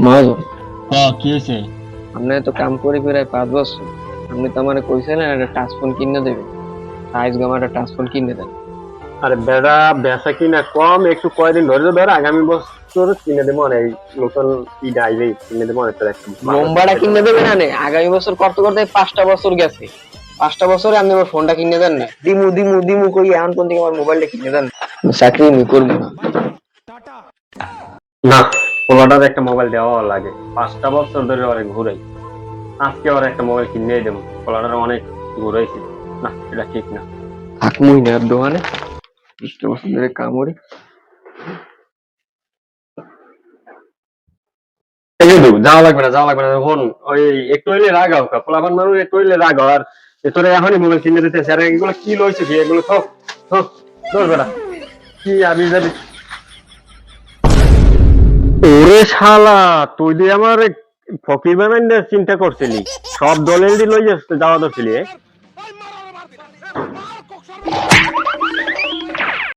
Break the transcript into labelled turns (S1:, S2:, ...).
S1: মহাজন,
S2: কি হয়েছে?
S1: আপনি তো কাম করে প্রায় 5 বছর। আপনি তো আমার কইছিলেন একটা টাচ ফোন কিনে দেবেন। আজকে আমার একটা টাচ ফোন কিনে দেন।
S2: আরে বেড়া, বেচা কিনা কম, একটু কয়দিন ধরে ধর, আগামী বছর কিনে দেবো। অনেক নতুন ঈদ আইলেই কিনে দেবো অনেক একটা ভালো
S1: লম্বাটা কিনে দেবেন না? আগামী বছর করতে করতে 5টা বছর গেছে। 5টা বছরে আপনি আমার ফোনটা কিনে দেন না। দিমু দিমু দিমু কই এখন কোন থেকে আমার মোবাইলটা কিনে দেন। চাকরি আমি করবো না।
S2: না। পোলাটার একটা মোবাইল দেওয়া লাগে, 5টা বছর ধরে অনেক ঘুরাই। আজকে ওর একটা মোবাইল কিনে দেবো, পোলাটার অনেক ঘুরাইছি। না, এটা ঠিক না।
S1: থাকমুই না দোকানে। 20টা বছর ধরে কাম করি।
S2: যাওয়া লাগবে না, যাওয়া লাগবে না। হন ওই একটু হইলে রাগাও, পোলাপান মানুষ একটু হইলে রাগাও। আর তোরা এখনই মোবাইল কিনে দিতে স্যার, এগুলো কি লইছে কি? এগুলো সব সব ধরবে না। কি আমি জানি। ওরে শালা, তুই দিয়ে আমার ফকির বানাই চিন্তা করছিলি? সব দলের লই যাওয়া ধরছিলি?